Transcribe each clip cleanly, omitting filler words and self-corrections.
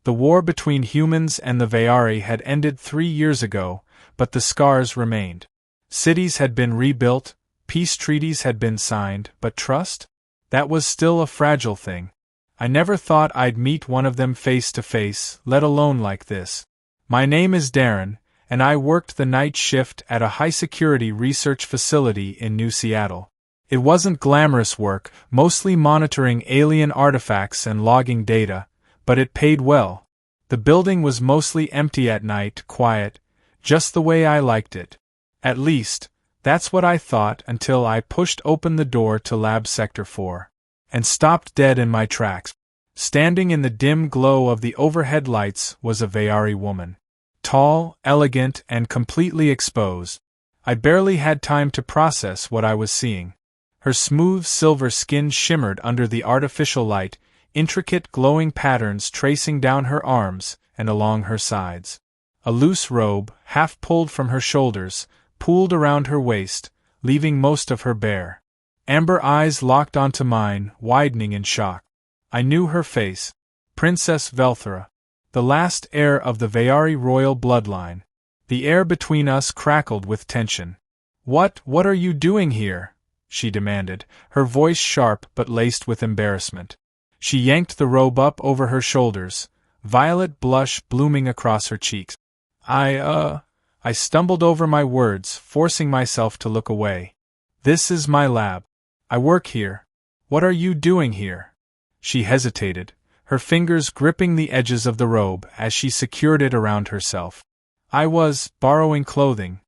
The war between humans and the Vayari had ended 3 years ago, but the scars remained. Cities had been rebuilt, peace treaties had been signed, but trust? That was still a fragile thing. I never thought I'd meet one of them face to face, let alone like this. My name is Darren, and I worked the night shift at a high-security research facility in New Seattle. It wasn't glamorous work, mostly monitoring alien artifacts and logging data, but it paid well. The building was mostly empty at night, quiet, just the way I liked it. At least, that's what I thought until I pushed open the door to Lab Sector 4, and stopped dead in my tracks. Standing in the dim glow of the overhead lights was a Vayari woman. Tall, elegant, and completely exposed. I barely had time to process what I was seeing. Her smooth silver skin shimmered under the artificial light, intricate glowing patterns tracing down her arms and along her sides. A loose robe, half pulled from her shoulders, pooled around her waist, leaving most of her bare. Amber eyes locked onto mine, widening in shock. I knew her face. Princess Velthera, the last heir of the Vayari royal bloodline. The air between us crackled with tension. What are you doing here?" she demanded, her voice sharp but laced with embarrassment. She yanked the robe up over her shoulders, violet blush blooming across her cheeks. I stumbled over my words, forcing myself to look away. "This is my lab. I work here. What are you doing here?" She hesitated, her fingers gripping the edges of the robe as she secured it around herself. "I was borrowing clothing."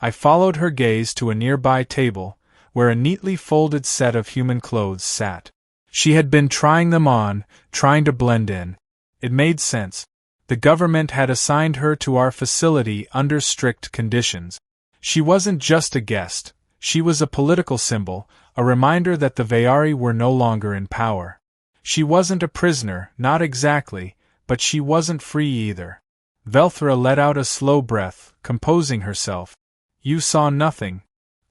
I followed her gaze to a nearby table, where a neatly folded set of human clothes sat. She had been trying them on, trying to blend in. It made sense. The government had assigned her to our facility under strict conditions. She wasn't just a guest, she was a political symbol, a reminder that the Vayari were no longer in power. She wasn't a prisoner, not exactly, but she wasn't free either. Velthera let out a slow breath, composing herself. "You saw nothing."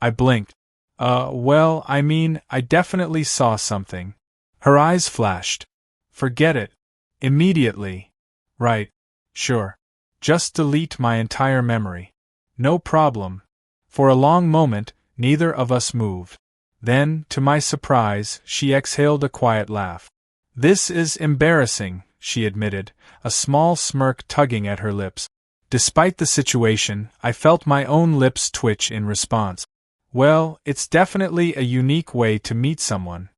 I blinked. Well, I definitely saw something." Her eyes flashed. "Forget it. Immediately." "Right. Sure. Just delete my entire memory." "No problem." For a long moment, neither of us moved. Then, to my surprise, she exhaled a quiet laugh. "This is embarrassing," she admitted, a small smirk tugging at her lips. Despite the situation, I felt my own lips twitch in response. "Well, it's definitely a unique way to meet someone."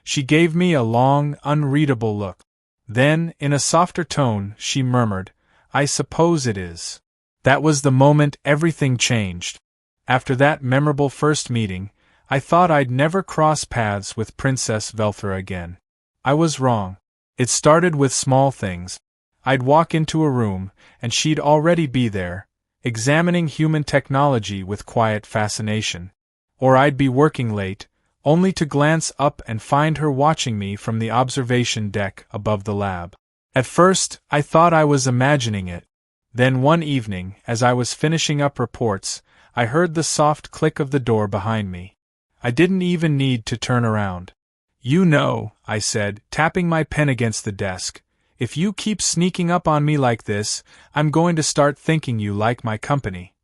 She gave me a long, unreadable look. Then, in a softer tone, she murmured, "I suppose it is." That was the moment everything changed. After that memorable first meeting, I thought I'd never cross paths with Princess Velthera again. I was wrong. It started with small things. I'd walk into a room, and she'd already be there, examining human technology with quiet fascination. Or I'd be working late, only to glance up and find her watching me from the observation deck above the lab. At first, I thought I was imagining it. Then one evening, as I was finishing up reports, I heard the soft click of the door behind me. I didn't even need to turn around. "You know," I said, tapping my pen against the desk, "if you keep sneaking up on me like this, I'm going to start thinking you like my company."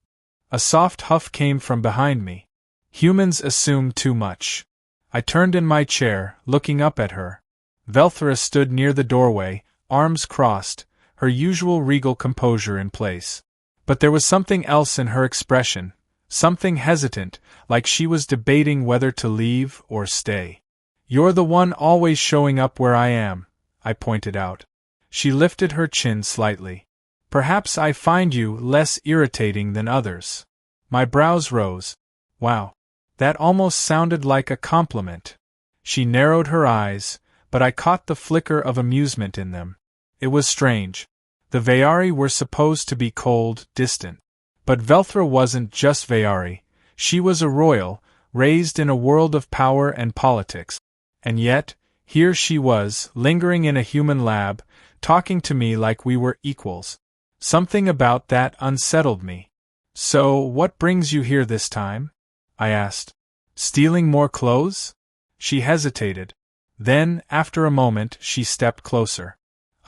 A soft huff came from behind me. Humans assume too much. I turned in my chair, looking up at her. Velthera stood near the doorway, arms crossed, her usual regal composure in place. But there was something else in her expression, something hesitant, like she was debating whether to leave or stay. "You're the one always showing up where I am," I pointed out. She lifted her chin slightly. "Perhaps I find you less irritating than others." My brows rose. Wow. That almost sounded like a compliment. She narrowed her eyes, but I caught the flicker of amusement in them. It was strange. The Vayari were supposed to be cold, distant. But Velthera wasn't just Vayari. She was a royal, raised in a world of power and politics. And yet, here she was, lingering in a human lab, talking to me like we were equals. Something about that unsettled me. "So, what brings you here this time?" I asked. "Stealing more clothes?" She hesitated. Then, after a moment, she stepped closer.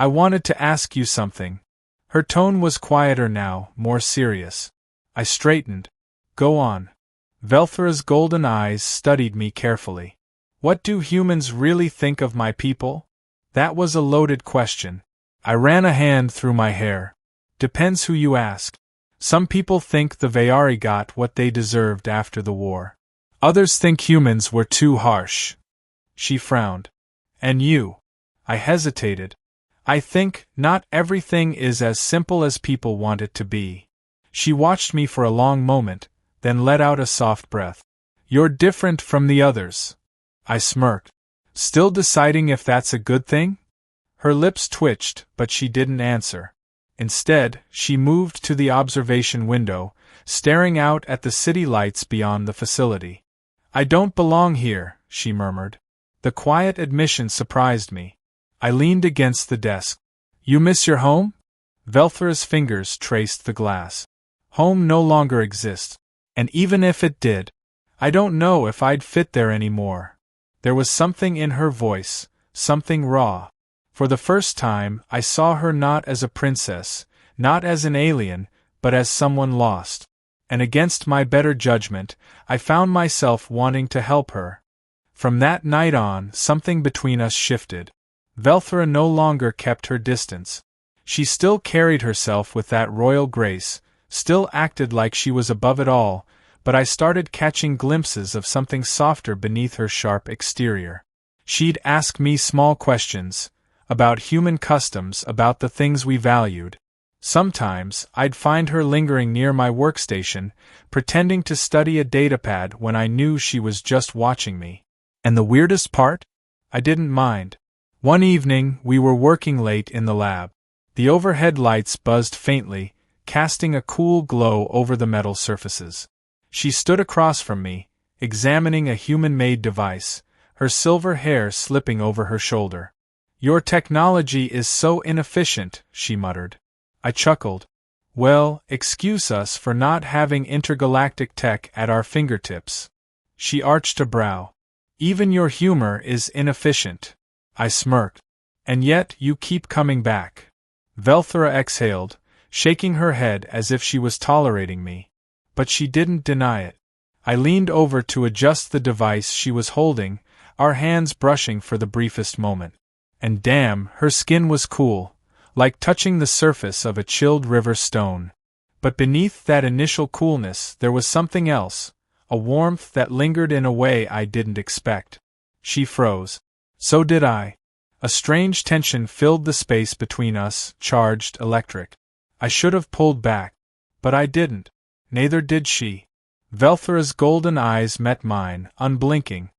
I wanted to ask you something. Her tone was quieter now, more serious. I straightened. Go on. Velthra's golden eyes studied me carefully. What do humans really think of my people? That was a loaded question. I ran a hand through my hair. Depends who you ask. Some people think the Vayari got what they deserved after the war. Others think humans were too harsh. She frowned. And you? I hesitated. I think not everything is as simple as people want it to be. She watched me for a long moment, then let out a soft breath. You're different from the others. I smirked. Still deciding if that's a good thing? Her lips twitched, but she didn't answer. Instead, she moved to the observation window, staring out at the city lights beyond the facility. I don't belong here, she murmured. The quiet admission surprised me. I leaned against the desk. You miss your home? Velthra's fingers traced the glass. Home no longer exists. And even if it did, I don't know if I'd fit there anymore. There was something in her voice, something raw. For the first time, I saw her not as a princess, not as an alien, but as someone lost. And against my better judgment, I found myself wanting to help her. From that night on, something between us shifted. Velthra no longer kept her distance. She still carried herself with that royal grace, still acted like she was above it all, but I started catching glimpses of something softer beneath her sharp exterior. She'd ask me small questions, about human customs, about the things we valued. Sometimes, I'd find her lingering near my workstation, pretending to study a datapad when I knew she was just watching me. And the weirdest part? I didn't mind. One evening, we were working late in the lab. The overhead lights buzzed faintly, casting a cool glow over the metal surfaces. She stood across from me, examining a human-made device, her silver hair slipping over her shoulder. Your technology is so inefficient, she muttered. I chuckled. Well, excuse us for not having intergalactic tech at our fingertips. She arched a brow. Even your humor is inefficient. I smirked. And yet you keep coming back. Velthra exhaled, shaking her head as if she was tolerating me. But she didn't deny it. I leaned over to adjust the device she was holding, our hands brushing for the briefest moment. And damn, her skin was cool, like touching the surface of a chilled river stone. But beneath that initial coolness there was something else, a warmth that lingered in a way I didn't expect. She froze. So did I. A strange tension filled the space between us, charged, electric. I should have pulled back. But I didn't. Neither did she. Velthra's golden eyes met mine, unblinking.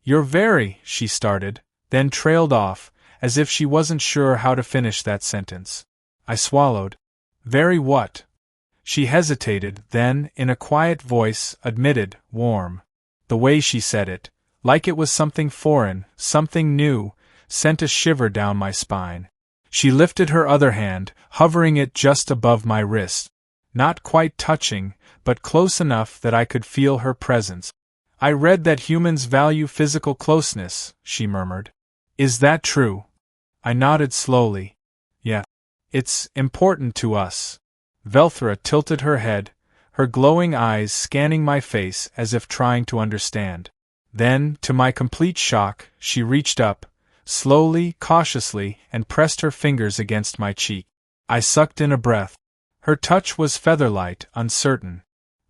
You're very, she started, then trailed off, as if she wasn't sure how to finish that sentence. I swallowed. Very what? She hesitated, then, in a quiet voice, admitted, warm. The way she said it, like it was something foreign, something new, sent a shiver down my spine. She lifted her other hand, hovering it just above my wrist. Not quite touching, but close enough that I could feel her presence. I read that humans value physical closeness, she murmured. Is that true? I nodded slowly. Yeah. It's important to us. Velthra tilted her head, her glowing eyes scanning my face as if trying to understand. Then, to my complete shock, she reached up, slowly, cautiously, and pressed her fingers against my cheek. I sucked in a breath. Her touch was featherlight, uncertain.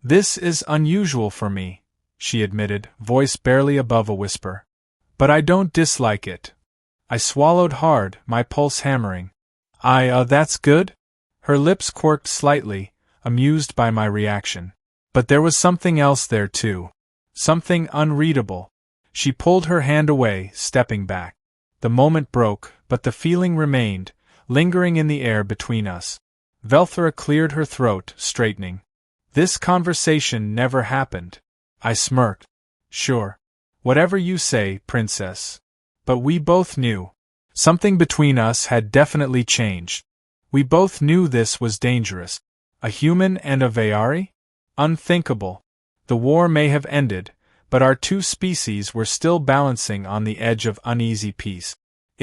This is unusual for me, she admitted, voice barely above a whisper. But I don't dislike it. I swallowed hard, my pulse hammering. That's good? Her lips quirked slightly, amused by my reaction. But there was something else there too. Something unreadable. She pulled her hand away, stepping back. The moment broke, but the feeling remained, lingering in the air between us. Velthra cleared her throat, straightening. This conversation never happened. I smirked. Sure. Whatever you say, princess. But we both knew. Something between us had definitely changed. We both knew this was dangerous. A human and a Vayari? Unthinkable. The war may have ended, but our two species were still balancing on the edge of uneasy peace.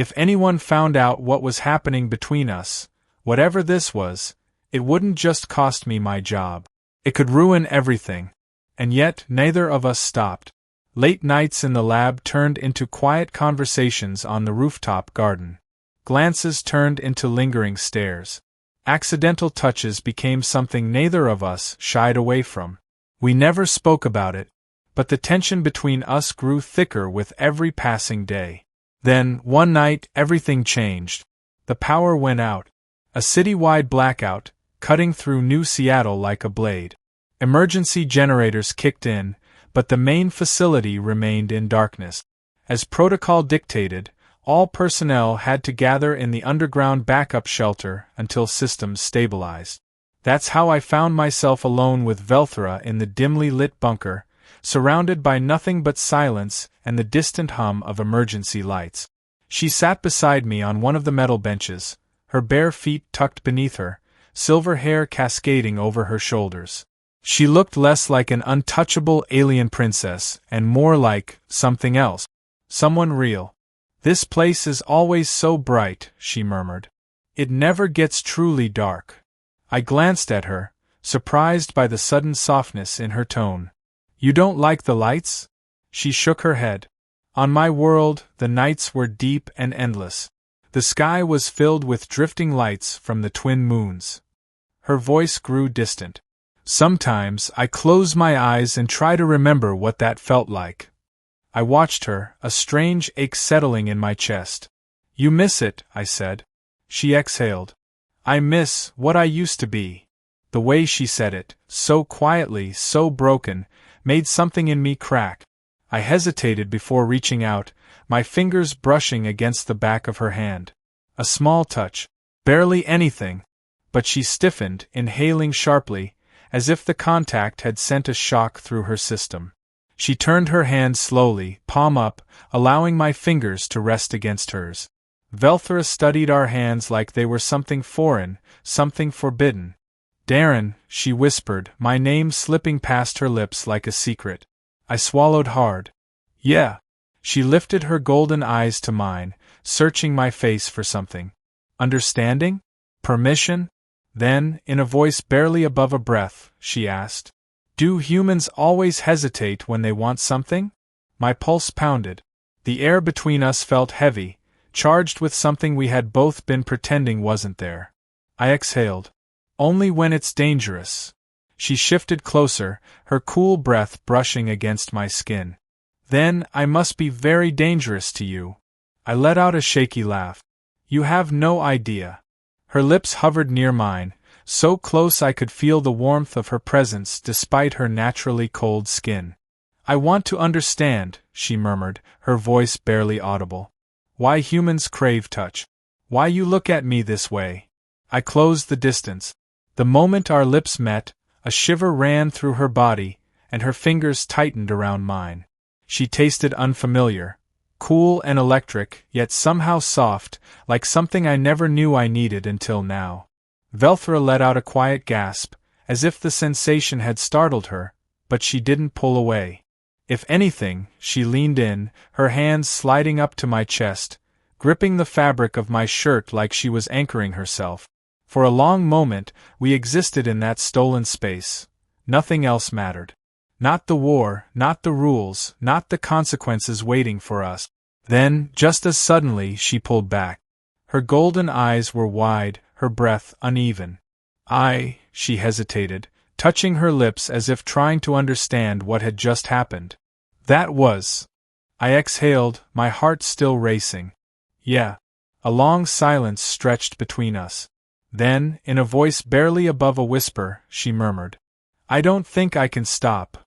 If anyone found out what was happening between us, whatever this was, it wouldn't just cost me my job. It could ruin everything. And yet, neither of us stopped. Late nights in the lab turned into quiet conversations on the rooftop garden. Glances turned into lingering stares. Accidental touches became something neither of us shied away from. We never spoke about it, but the tension between us grew thicker with every passing day. Then, one night, everything changed. The power went out. A citywide blackout, cutting through New Seattle like a blade. Emergency generators kicked in, but the main facility remained in darkness. As protocol dictated, all personnel had to gather in the underground backup shelter until systems stabilized. That's how I found myself alone with Velthra in the dimly lit bunker, surrounded by nothing but silence and the distant hum of emergency lights. She sat beside me on one of the metal benches, her bare feet tucked beneath her, silver hair cascading over her shoulders. She looked less like an untouchable alien princess and more like something else. Someone real. "This place is always so bright," she murmured. "It never gets truly dark." I glanced at her, surprised by the sudden softness in her tone. "You don't like the lights?" She shook her head. On my world, the nights were deep and endless. The sky was filled with drifting lights from the twin moons. Her voice grew distant. "Sometimes I close my eyes and try to remember what that felt like." I watched her, a strange ache settling in my chest. "You miss it," I said. She exhaled. "I miss what I used to be." The way she said it, so quietly, so broken, made something in me crack. I hesitated before reaching out, my fingers brushing against the back of her hand. A small touch. Barely anything. But she stiffened, inhaling sharply, as if the contact had sent a shock through her system. She turned her hand slowly, palm up, allowing my fingers to rest against hers. Velthra studied our hands like they were something foreign, something forbidden. "Darren," she whispered, my name slipping past her lips like a secret. I swallowed hard. "Yeah." She lifted her golden eyes to mine, searching my face for something. "Understanding? Permission?" Then, in a voice barely above a breath, she asked, "Do humans always hesitate when they want something?" My pulse pounded. The air between us felt heavy, charged with something we had both been pretending wasn't there. I exhaled. "Only when it's dangerous." She shifted closer, her cool breath brushing against my skin. "Then I must be very dangerous to you." I let out a shaky laugh. "You have no idea." Her lips hovered near mine, so close I could feel the warmth of her presence despite her naturally cold skin. "I want to understand," she murmured, her voice barely audible. "Why humans crave touch. Why you look at me this way." I closed the distance. The moment our lips met, a shiver ran through her body, and her fingers tightened around mine. She tasted unfamiliar. Cool and electric, yet somehow soft, like something I never knew I needed until now. Velthra let out a quiet gasp, as if the sensation had startled her, but she didn't pull away. If anything, she leaned in, her hands sliding up to my chest, gripping the fabric of my shirt like she was anchoring herself. For a long moment, we existed in that stolen space. Nothing else mattered. Not the war, not the rules, not the consequences waiting for us. Then, just as suddenly, she pulled back. Her golden eyes were wide, her breath uneven. She hesitated, touching her lips as if trying to understand what had just happened. "That was." I exhaled, my heart still racing. "Yeah." A long silence stretched between us. Then, in a voice barely above a whisper, she murmured, "I don't think I can stop."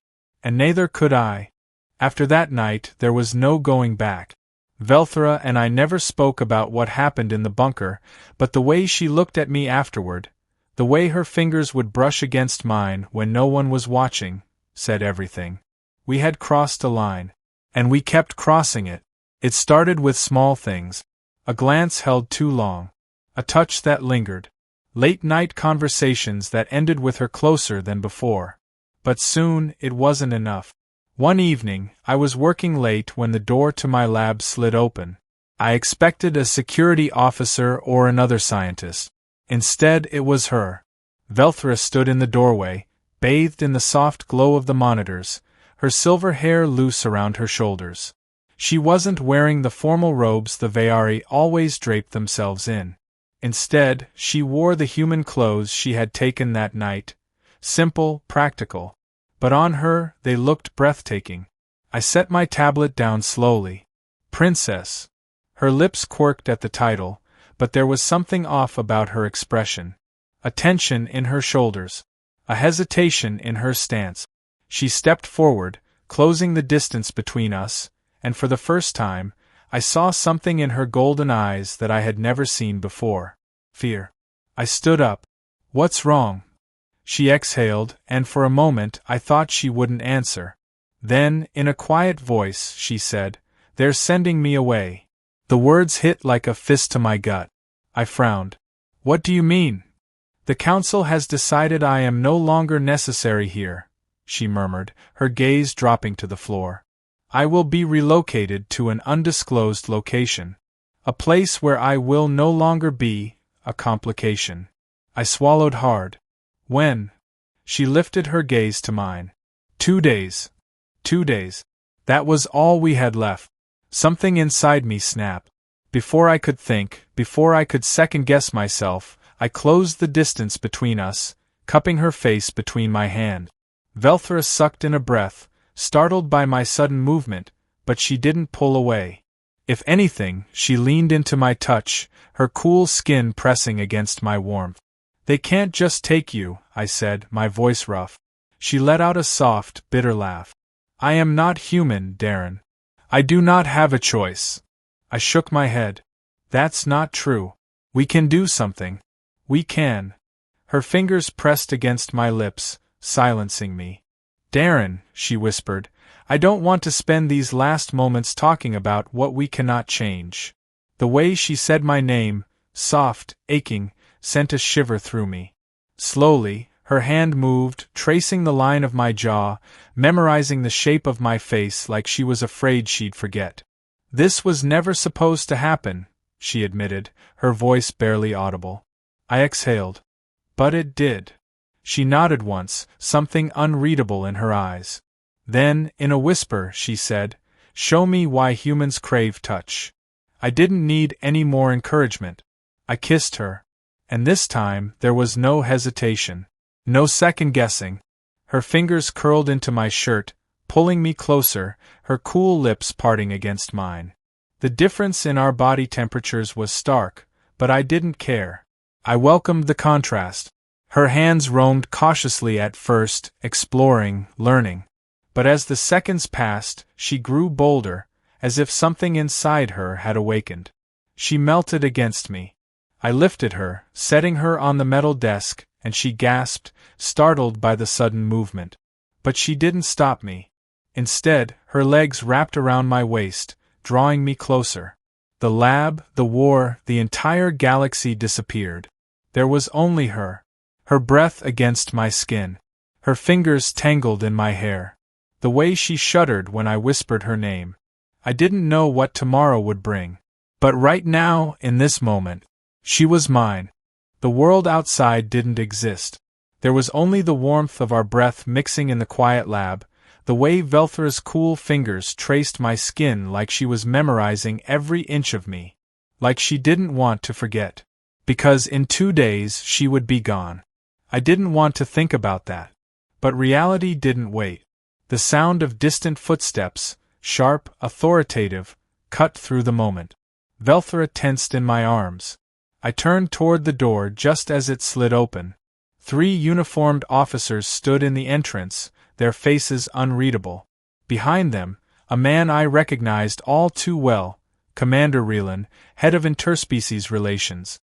And neither could I. After that night, there was no going back. Velthra and I never spoke about what happened in the bunker, but the way she looked at me afterward, the way her fingers would brush against mine when no one was watching, said everything. We had crossed a line. And we kept crossing it. It started with small things. A glance held too long. A touch that lingered. Late-night conversations that ended with her closer than before. But soon, it wasn't enough. One evening, I was working late when the door to my lab slid open. I expected a security officer or another scientist. Instead, it was her. Velthra stood in the doorway, bathed in the soft glow of the monitors, her silver hair loose around her shoulders. She wasn't wearing the formal robes the Veari always draped themselves in. Instead, she wore the human clothes she had taken that night, simple, practical. But on her, they looked breathtaking. I set my tablet down slowly. Princess. Her lips quirked at the title, but there was something off about her expression. A tension in her shoulders. A hesitation in her stance. She stepped forward, closing the distance between us, and for the first time, I saw something in her golden eyes that I had never seen before. Fear. I stood up. What's wrong? She exhaled, and for a moment I thought she wouldn't answer. Then, in a quiet voice, she said, "They're sending me away." The words hit like a fist to my gut. I frowned. What do you mean? The council has decided I am no longer necessary here, she murmured, her gaze dropping to the floor. I will be relocated to an undisclosed location. A place where I will no longer be a complication. I swallowed hard. When? She lifted her gaze to mine. 2 days. 2 days. That was all we had left. Something inside me snapped. Before I could think, before I could second-guess myself, I closed the distance between us, cupping her face between my hands. Velthra sucked in a breath, startled by my sudden movement, but she didn't pull away. If anything, she leaned into my touch, her cool skin pressing against my warmth. They can't just take you, I said, my voice rough. She let out a soft, bitter laugh. I am not human, Darren. I do not have a choice. I shook my head. That's not true. We can do something. We can. Her fingers pressed against my lips, silencing me. Darren, she whispered, I don't want to spend these last moments talking about what we cannot change. The way she said my name, soft, aching, sent a shiver through me. Slowly, her hand moved, tracing the line of my jaw, memorizing the shape of my face like she was afraid she'd forget. This was never supposed to happen, she admitted, her voice barely audible. I exhaled. But it did. She nodded once, something unreadable in her eyes. Then, in a whisper, she said, "Show me why humans crave touch." I didn't need any more encouragement. I kissed her. And this time, there was no hesitation. No second-guessing. Her fingers curled into my shirt, pulling me closer, her cool lips parting against mine. The difference in our body temperatures was stark, but I didn't care. I welcomed the contrast. Her hands roamed cautiously at first, exploring, learning. But as the seconds passed, she grew bolder, as if something inside her had awakened. She melted against me. I lifted her, setting her on the metal desk, and she gasped, startled by the sudden movement. But she didn't stop me. Instead, her legs wrapped around my waist, drawing me closer. The lab, the war, the entire galaxy disappeared. There was only her. Her breath against my skin. Her fingers tangled in my hair. The way she shuddered when I whispered her name. I didn't know what tomorrow would bring. But right now, in this moment, she was mine. The world outside didn't exist. There was only the warmth of our breath mixing in the quiet lab, the way Velthra's cool fingers traced my skin like she was memorizing every inch of me. Like she didn't want to forget. Because in 2 days she would be gone. I didn't want to think about that. But reality didn't wait. The sound of distant footsteps, sharp, authoritative, cut through the moment. Velthra tensed in my arms. I turned toward the door just as it slid open. 3 uniformed officers stood in the entrance, their faces unreadable. Behind them, a man I recognized all too well, Commander Reelan, head of interspecies relations.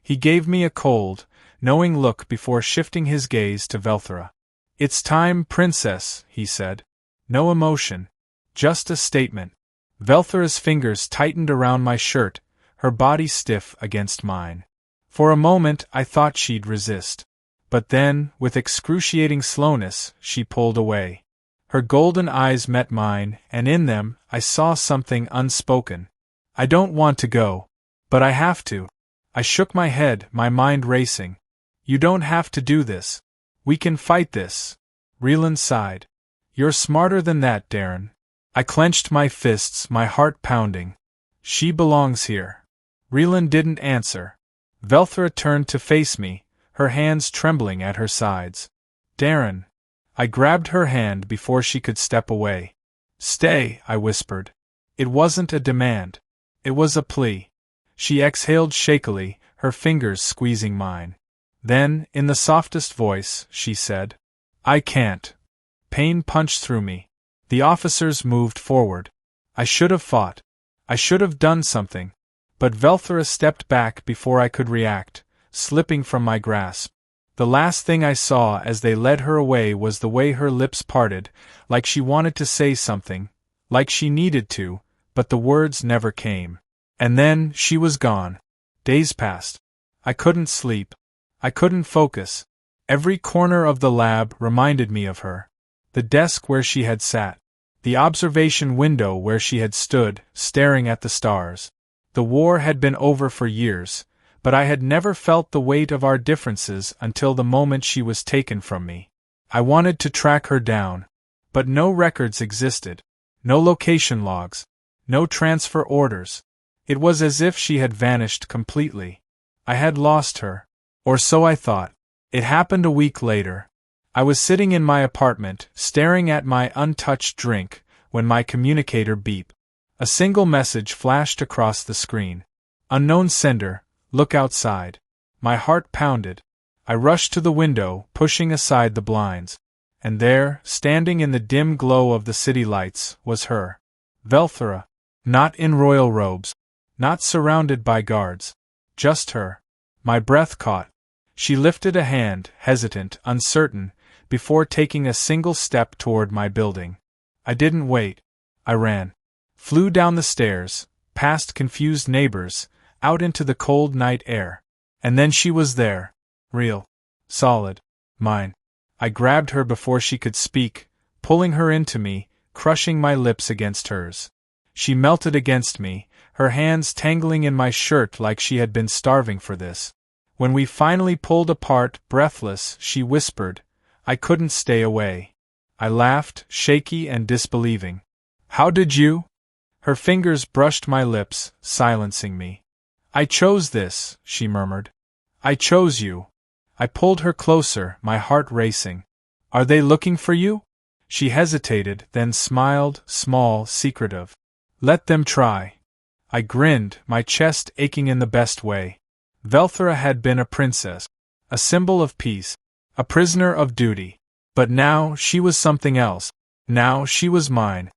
He gave me a cold, knowing look before shifting his gaze to Velthra. "It's time, Princess," he said. No emotion. Just a statement. Velthra's fingers tightened around my shirt, her body stiff against mine. For a moment I thought she'd resist. But then, with excruciating slowness, she pulled away. Her golden eyes met mine, and in them, I saw something unspoken. I don't want to go. But I have to. I shook my head, my mind racing. You don't have to do this. We can fight this. Reland sighed. You're smarter than that, Darren. I clenched my fists, my heart pounding. She belongs here. Reland didn't answer. Velthra turned to face me, her hands trembling at her sides. Darren. I grabbed her hand before she could step away. Stay, I whispered. It wasn't a demand. It was a plea. She exhaled shakily, her fingers squeezing mine. Then, in the softest voice, she said, I can't. Pain punched through me. The officers moved forward. I should have fought. I should have done something. But Velthra stepped back before I could react, slipping from my grasp. The last thing I saw as they led her away was the way her lips parted, like she wanted to say something, like she needed to, but the words never came. And then, she was gone. Days passed. I couldn't sleep. I couldn't focus. Every corner of the lab reminded me of her. The desk where she had sat. The observation window where she had stood, staring at the stars. The war had been over for years, but I had never felt the weight of our differences until the moment she was taken from me. I wanted to track her down. But no records existed. No location logs. No transfer orders. It was as if she had vanished completely. I had lost her. Or so I thought. It happened a week later. I was sitting in my apartment, staring at my untouched drink, when my communicator beeped. A single message flashed across the screen. Unknown sender, look outside. My heart pounded. I rushed to the window, pushing aside the blinds. And there, standing in the dim glow of the city lights, was her. Velthra. Not in royal robes. Not surrounded by guards. Just her. My breath caught. She lifted a hand, hesitant, uncertain, before taking a single step toward my building. I didn't wait. I ran. Flew down the stairs, past confused neighbors, out into the cold night air. And then she was there. Real. Solid. Mine. I grabbed her before she could speak, pulling her into me, crushing my lips against hers. She melted against me, her hands tangling in my shirt like she had been starving for this. When we finally pulled apart, breathless, she whispered, I couldn't stay away. I laughed, shaky and disbelieving. How did you? Her fingers brushed my lips, silencing me. I chose this, she murmured. I chose you. I pulled her closer, my heart racing. Are they looking for you? She hesitated, then smiled, small, secretive. Let them try. I grinned, my chest aching in the best way. Velthra had been a princess, a symbol of peace, a prisoner of duty. But now she was something else. Now she was mine.